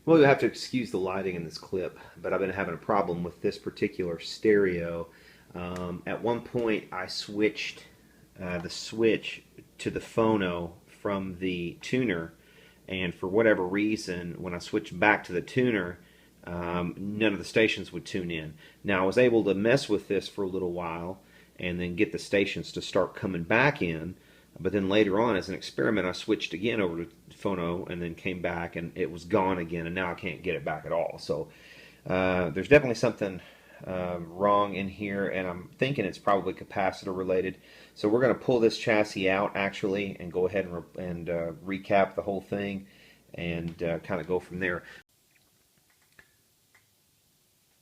Well, you'll have to excuse the lighting in this clip, but I've been having a problem with this particular stereo. At one point, I switched the switch to the phono from the tuner, and for whatever reason, when I switched back to the tuner, none of the stations would tune in. Now, I was able to mess with this for a little while and then get the stations to start coming back in. But then later on, as an experiment, I switched again over to phono and then came back, and it was gone again, and now I can't get it back at all. So there's definitely something wrong in here, and I'm thinking it's probably capacitor related. So we're going to pull this chassis out actually and go ahead and recap the whole thing and kind of go from there.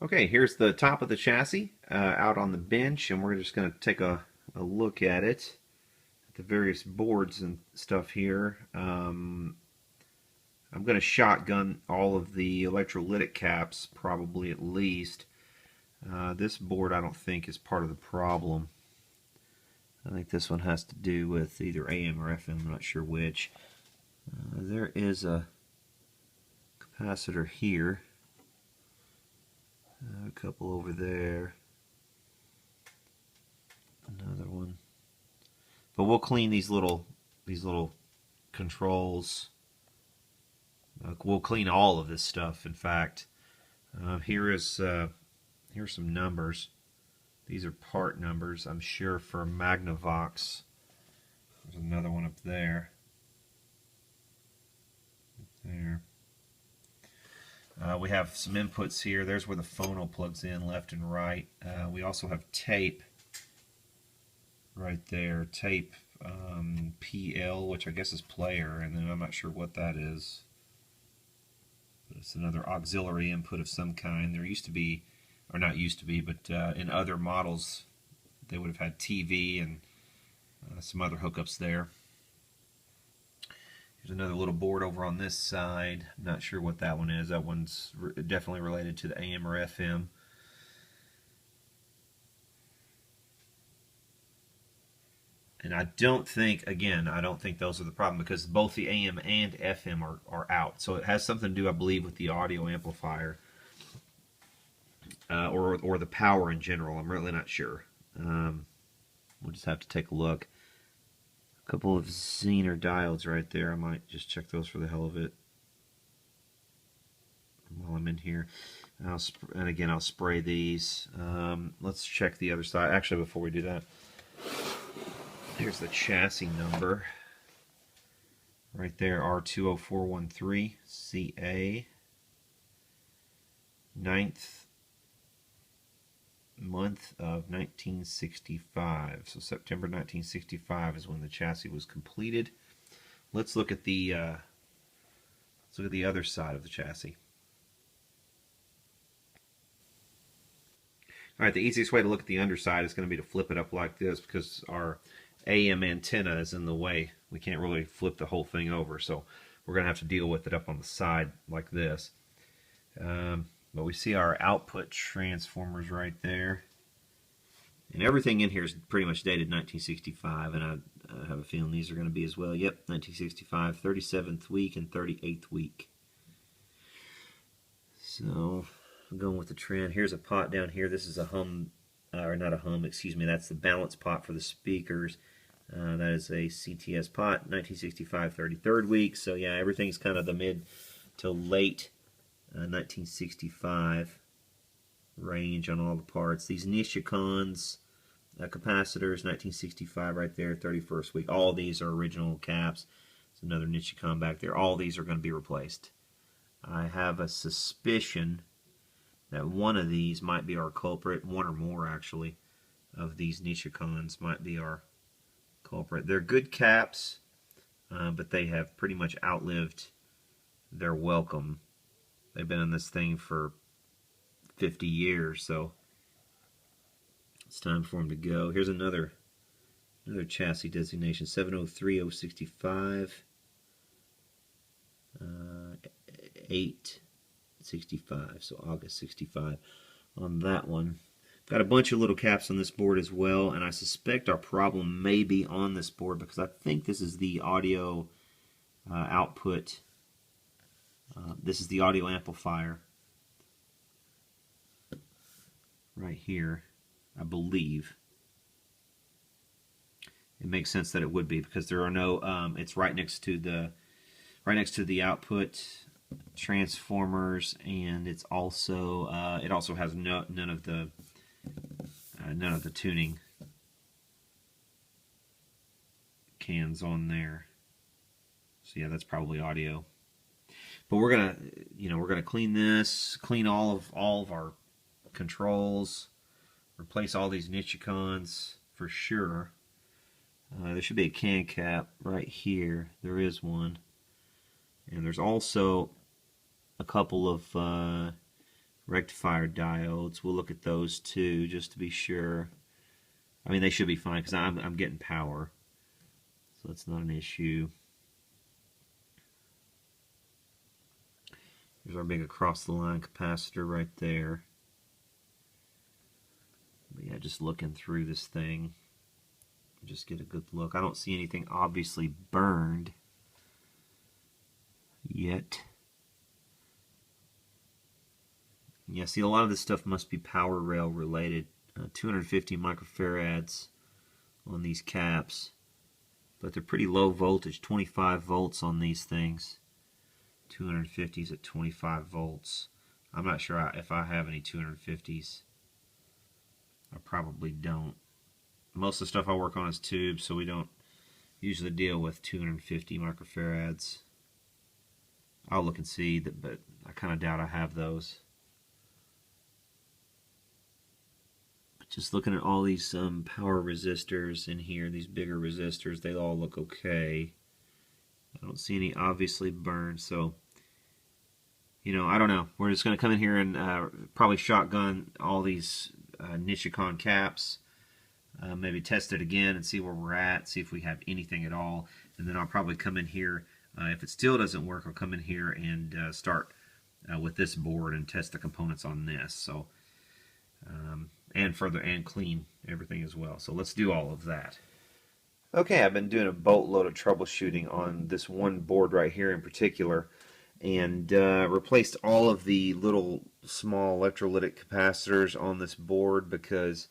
Okay, here's the top of the chassis out on the bench, and we're just going to take a look at it. The various boards and stuff here. I'm going to shotgun all of the electrolytic caps, probably at least. This board I don't think is part of the problem. I think this one has to do with either AM or FM, I'm not sure which. There is a capacitor here. A couple over there. Another one. But we'll clean these little controls. We'll clean all of this stuff. In fact, here's some numbers. These are part numbers, I'm sure, for Magnavox. There's another one up there. There. We have some inputs here. There's where the phono plugs in, left and right. We also have tape right there. Tape PL, which I guess is player, and then I'm not sure what that is. But it's another auxiliary input of some kind. There used to be, or not used to be, but in other models they would have had TV and some other hookups there. There's another little board over on this side. I'm not sure what that one is. That one's definitely related to the AM or FM. And I don't think, again, I don't think those are the problem because both the AM and FM are out. So it has something to do, I believe, with the audio amplifier or the power in general. I'm really not sure. We'll just have to take a look. A couple of Zener diodes right there. I might just check those for the hell of it while I'm in here. And again, I'll spray these. Let's check the other side. Actually, before we do that, here's the chassis number. Right there, R20413, CA. 9th month of 1965. So September 1965 is when the chassis was completed. Let's look at the other side of the chassis. All right, the easiest way to look at the underside is going to be to flip it up like this because our AM antenna is in the way. We can't really flip the whole thing over, so we're going to have to deal with it up on the side like this. But we see our output transformers right there. And everything in here is pretty much dated 1965, and I have a feeling these are going to be as well. Yep, 1965, 37th week and 38th week. So, I'm going with the trend. Here's a pot down here. This is a hum, or not a hum, excuse me. That's the balance pot for the speakers. That is a CTS pot, 1965, 33rd week. So, yeah, everything's kind of the mid to late 1965 range on all the parts. These Nishikons capacitors, 1965 right there, 31st week. All these are original caps. There's another Nishikon back there. All these are going to be replaced. I have a suspicion that one of these might be our culprit. One or more, actually, of these Nishikons might be our culprit. They're good caps, but they have pretty much outlived their welcome. They've been in this thing for 50 years, so it's time for them to go. Here's another chassis designation, 703065, 865, so August 65 on that one. Got a bunch of little caps on this board as well, and I suspect our problem may be on this board because I think this is the audio output This is the audio amplifier right here, I believe. It makes sense that it would be because there are no. It's right next to the output transformers, and it's also it also has none of the tuning cans on there. So yeah, that's probably audio. But we're gonna clean this, clean all of our controls, replace all these Nichicons for sure. There should be a can cap right here. There is one. And there's also a couple of rectifier diodes. We'll look at those too, just to be sure. I mean, they should be fine because I'm getting power, so that's not an issue. Here's our big across-the-line capacitor right there. But yeah, just looking through this thing, just get a good look. I don't see anything obviously burned yet. Yeah, see, a lot of this stuff must be power rail related. 250 microfarads on these caps, but they're pretty low voltage, 25 volts on these things. 250s at 25 volts. I'm not sure if I have any 250s. I probably don't. Most of the stuff I work on is tubes, so we don't usually deal with 250 microfarads. I'll look and see, but I kind of doubt I have those. But just looking at all these power resistors in here, these bigger resistors, they all look okay. I don't see any obviously burned, so I don't know. We're just going to come in here and probably shotgun all these Nichicon caps. Maybe test it again and see where we're at, see if we have anything at all, and then I'll probably come in here. If it still doesn't work, I'll come in here and start with this board and test the components on this. So, and clean everything as well. So let's do all of that. Okay, I've been doing a boatload of troubleshooting on this one board right here in particular, and replaced all of the little small electrolytic capacitors on this board because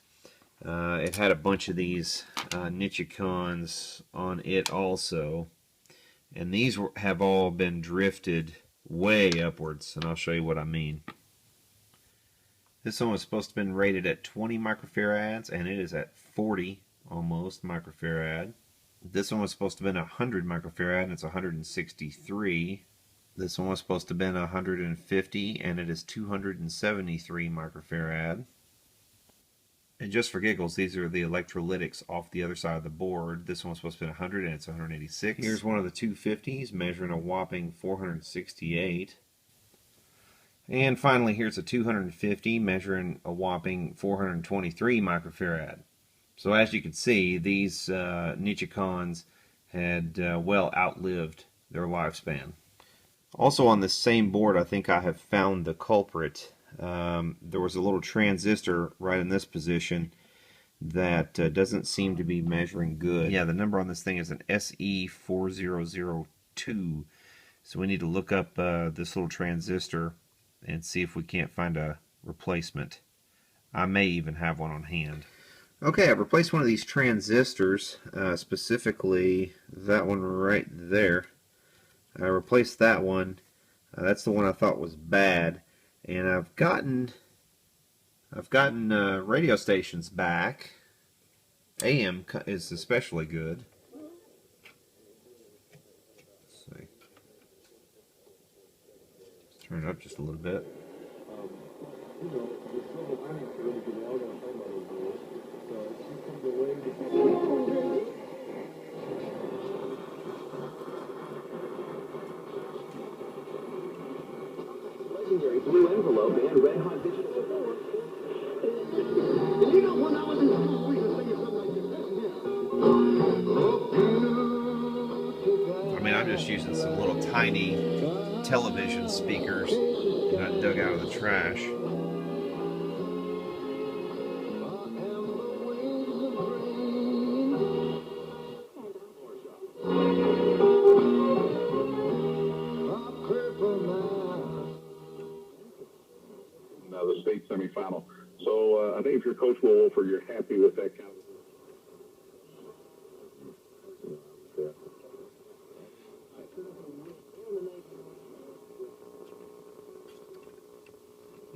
it had a bunch of these Nichicons on it also, and these have all been drifted way upwards, and I'll show you what I mean. This one was supposed to have been rated at 20 microfarads, and it is at 40 almost microfarad. This one was supposed to have been 100 microfarad, and it's 163. This one was supposed to have been 150, and it is 273 microfarad. And just for giggles, these are the electrolytics off the other side of the board. This one was supposed to be 100, and it's 186. Here's one of the 250s, measuring a whopping 468. And finally, here's a 250, measuring a whopping 423 microfarad. So as you can see, these Nichicons had well outlived their lifespan. Also on this same board, I think I have found the culprit. There was a little transistor right in this position that doesn't seem to be measuring good. Yeah, the number on this thing is an SE4002. So we need to look up this little transistor and see if we can't find a replacement. I may even have one on hand. Okay, I've replaced one of these transistors, specifically that one right there. I replaced that one. That's the one I thought was bad. And I've gotten radio stations back. AM is especially good. Let's see. Let's turn it up just a little bit. Legendary blue envelope and red hot digital. You know, when I was in school, we used to sing something like this. I mean, I'm just using some little tiny television speakers that I dug out of the trash. the state semifinal. So I think if you're Coach Will Wolford, you're happy with that kind of.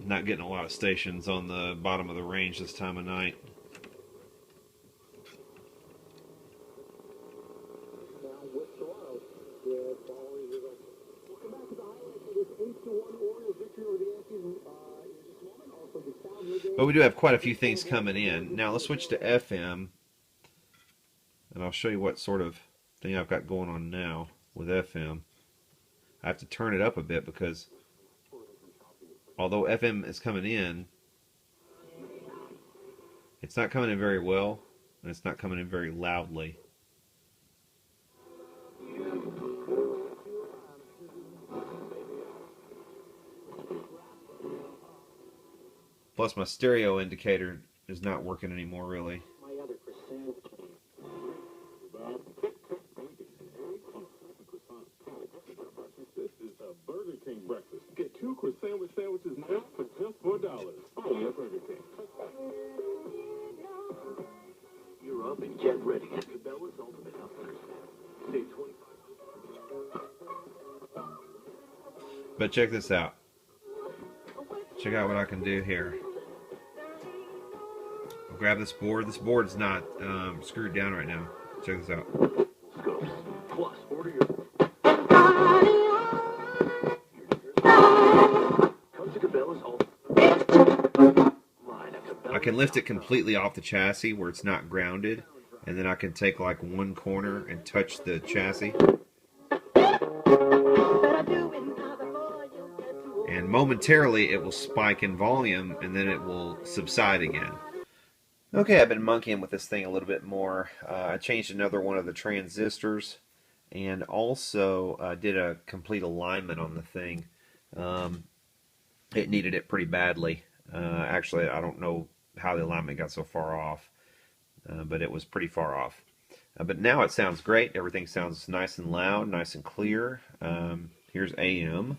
Not getting a lot of stations on the bottom of the range this time of night. But we do have quite a few things coming in. Now let's switch to FM, and I'll show you what sort of thing I've got going on now with FM. I have to turn it up a bit because although FM is coming in, it's not coming in very well, and it's not coming in very loudly. Plus my stereo indicator is not working anymore really. This is a Burger King breakfast. Get 2 croissant sandwiches now for just $4. Only at Burger King. You're up and get ready. Cabela's Ultimate Outfitters. Save 25. But check this out. Check out what I can do here. I'll grab this board. This board's not screwed down right now. Check this out. Scopes. Plus, order your... Come to Cabela's Ultimate. I can lift it completely off the chassis where it's not grounded, and then I can take like one corner and touch the chassis. And momentarily it will spike in volume and then it will subside again. Okay, I've been monkeying with this thing a little bit more. I changed another one of the transistors and also did a complete alignment on the thing. It needed it pretty badly. Actually, I don't know how the alignment got so far off, but it was pretty far off. But now it sounds great. Everything sounds nice and loud, nice and clear. Here's AM.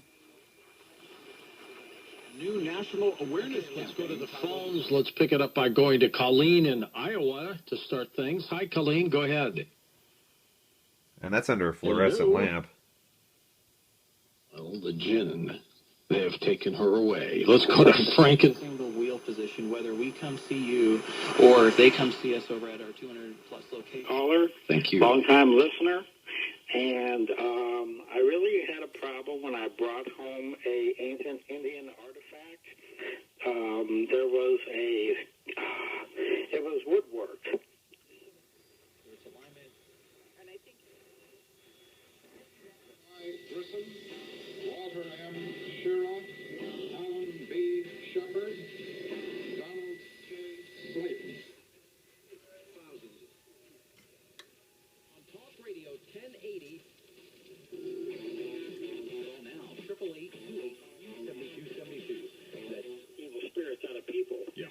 New National Awareness Camp. Let's go to the phones. Let's pick it up by going to Colleen in Iowa to start things. Hi, Colleen. Go ahead. And that's under a fluorescent lamp. Well, the gin. They have taken her away. Let's go to Frank in Single wheel position, whether we come see you or they come see us over at our 200-plus location. Caller. Thank you. Long-time listener. And I really had a problem when I brought home a ancient Indian artifact. There was it was woodwork. Grissom, Walter M. Sherlock, Alan B. Shepard, Donald J. Slayton. On Talk Radio 1080. Now, 888-282-7272. Evil spirits out of people. Yeah.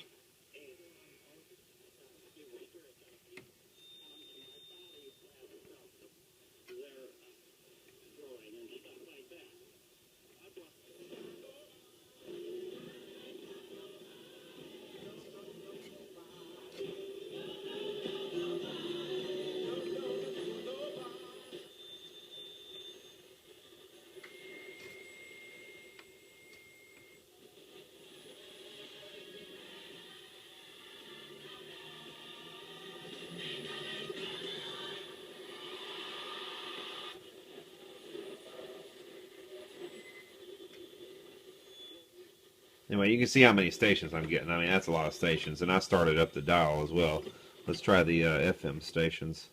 Anyway, you can see how many stations I'm getting. I mean, that's a lot of stations. And I started up the dial as well. Let's try the FM stations.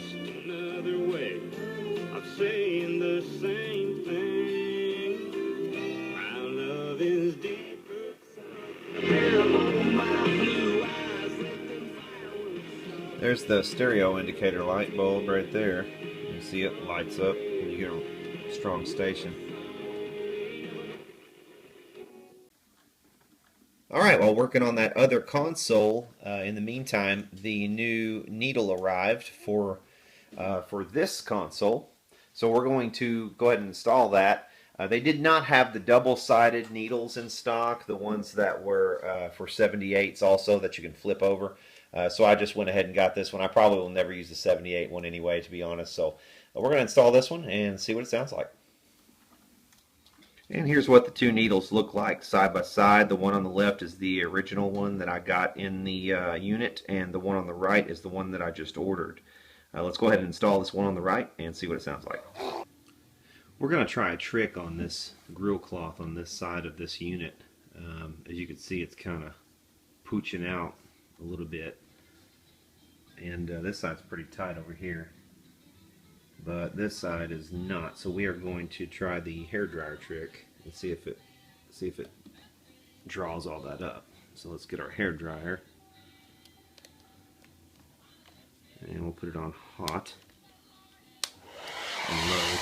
just another way of saying the same thing. Our love is deeper. There's the stereo indicator light bulb right there. You see it lights up when you get a strong station. Alright, while working on that other console, in the meantime, the new needle arrived for this console. So we're going to go ahead and install that. They did not have the double-sided needles in stock, the ones that were for 78s also that you can flip over. So I just went ahead and got this one. I probably will never use the 78 one anyway, to be honest. So we're going to install this one and see what it sounds like. And here's what the two needles look like side by side. The one on the left is the original one that I got in the unit, and the one on the right is the one that I just ordered. Let's go ahead and install this one on the right and see what it sounds like. We're going to try a trick on this grill cloth on this side of this unit. As you can see, it's kind of pooching out a little bit, and this side's pretty tight over here, but this side is not. So we are going to try the hairdryer trick and see if it draws all that up. So let's get our hairdryer and we'll put it on hot and low.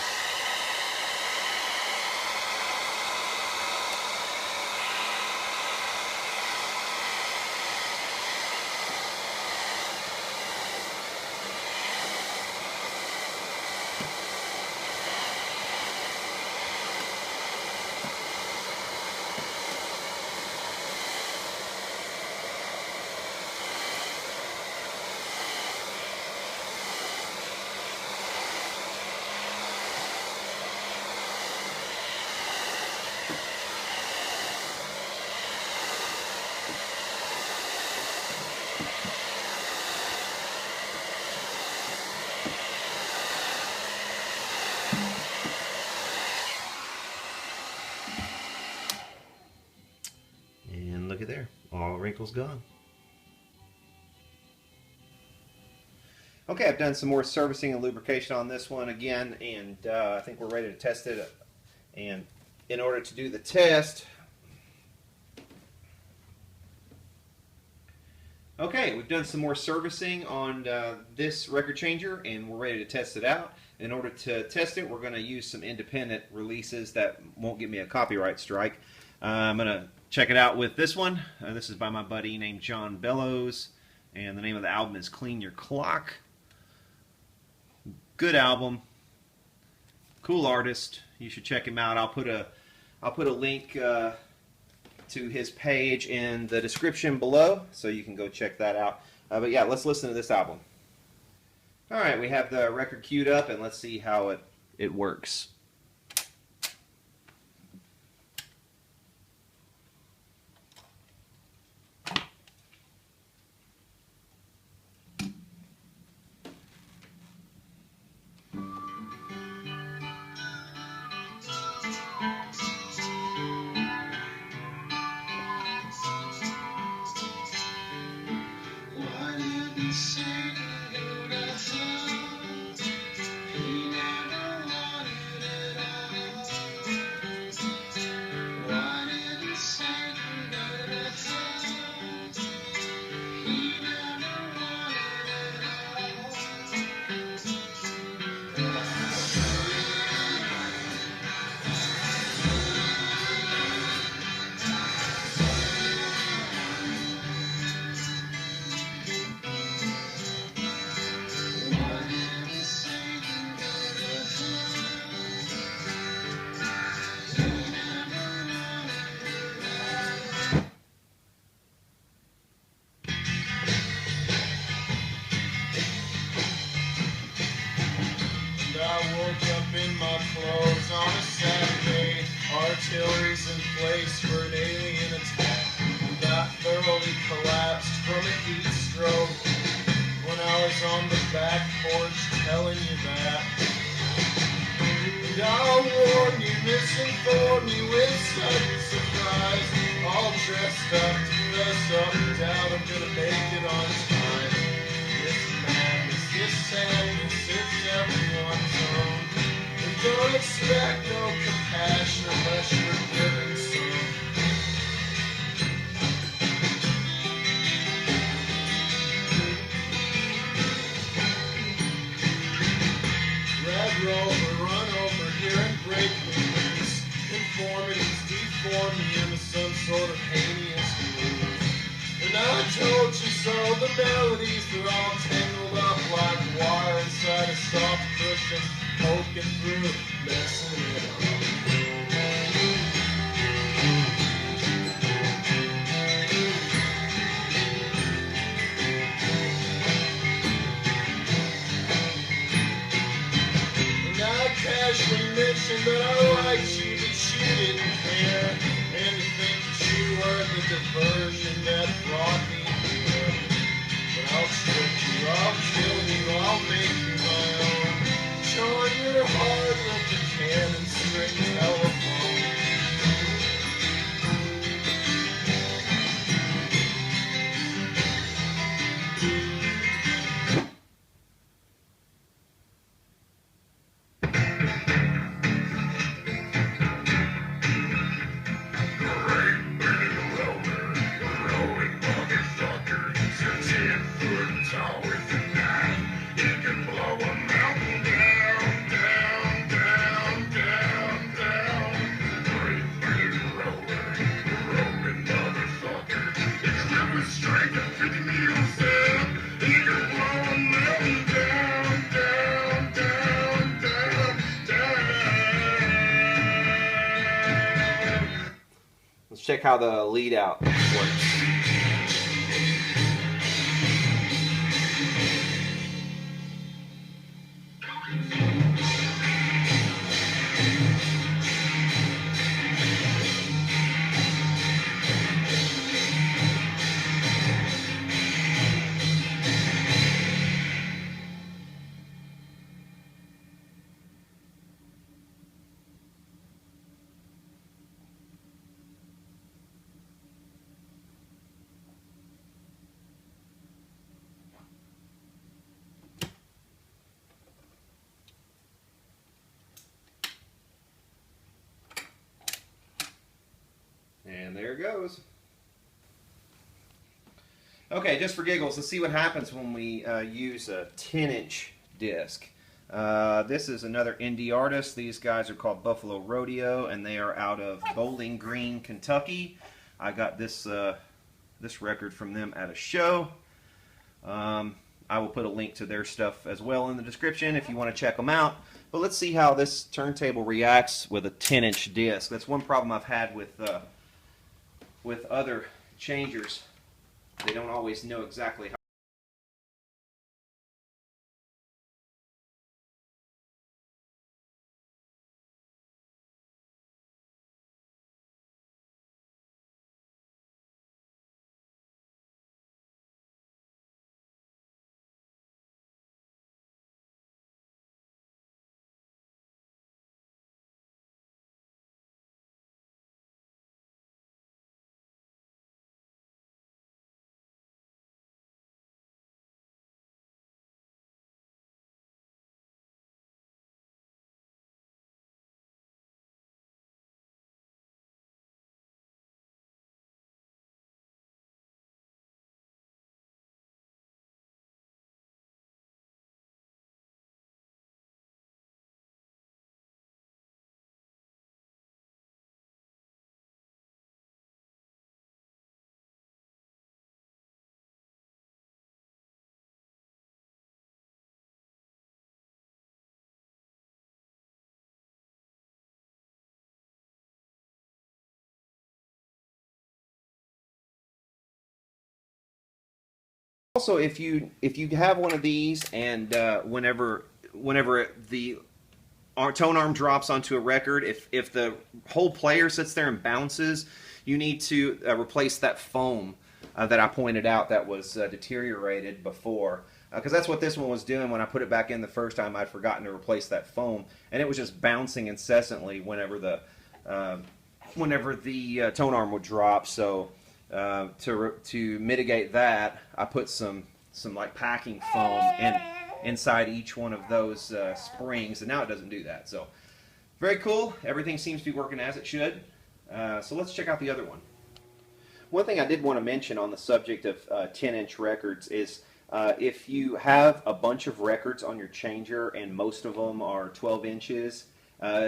Look at there, all wrinkles gone. Okay, I've done some more servicing and lubrication on this one again, and I think we're ready to test it. And in order to do the test, okay, we've done some more servicing on this record changer, and we're ready to test it out. In order to test it, we're going to use some independent releases that won't give me a copyright strike. I'm going to check it out with this one. This is by my buddy named John Bellows, and the name of the album is Clean Your Clock. Good album, cool artist. You should check him out. I'll put a link to his page in the description below, so you can go check that out. But yeah, let's listen to this album. All right, we have the record queued up, and let's see how it works. in my clothes on a Saturday. Artillery's in place for an alien attack. Got thoroughly collapsed from a heat stroke when I was on the back porch telling you that. And I'll warn you, misinform you with sudden surprise. All dressed up to mess up and doubt I'm gonna make it on time. This madness, this sadness, Don't expect no compassion unless you're given some. Red rover, run over here and break me loose. Conformities deform me into some sort of heinous groove. And I told you so, the melodies are all tangled up like wire inside a soft cushion, poking through, messing it up. And I casually mentioned that I liked you, but you didn't care. And to think that you were the diversion that brought me here. But I'll trick you, I'll kill you, I'll make you my own. Charm your heart with the cannon string telephone. Let's check how the lead out works. And there it goes. Okay, just for giggles, let's see what happens when we use a 10-inch disc. This is another indie artist. These guys are called Buffalo Rodeo, and they are out of Bowling Green, Kentucky. I got this this record from them at a show. I will put a link to their stuff as well in the description if you want to check them out. But let's see how this turntable reacts with a 10-inch disc. That's one problem I've had with other changers. They don't always know exactly how. Also, if you have one of these, and whenever the tone arm drops onto a record, if the whole player sits there and bounces, you need to replace that foam that I pointed out that was deteriorated before, because that's what this one was doing. When I put it back in the first time, I'd forgotten to replace that foam, and it was just bouncing incessantly whenever the tone arm would drop. So to mitigate that, I put some like packing foam inside each one of those springs, and now it doesn't do that. So Very cool. Everything seems to be working as it should. So let's check out the other one. One thing I did want to mention on the subject of 10-inch records is if you have a bunch of records on your changer and most of them are 12 inches,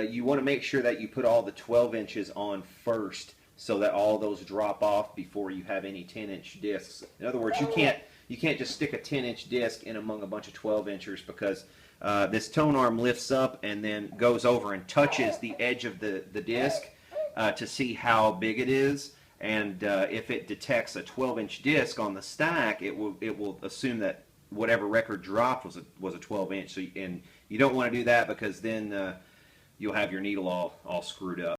you want to make sure that you put all the 12 inches on first so that all those drop off before you have any 10-inch discs. In other words, you can't just stick a 10-inch disc in among a bunch of 12 inchers because this tone arm lifts up and then goes over and touches the edge of the disc to see how big it is. And if it detects a 12-inch disc on the stack, it will assume that whatever record dropped was a 12-inch. So and you don't want to do that because then you'll have your needle all screwed up.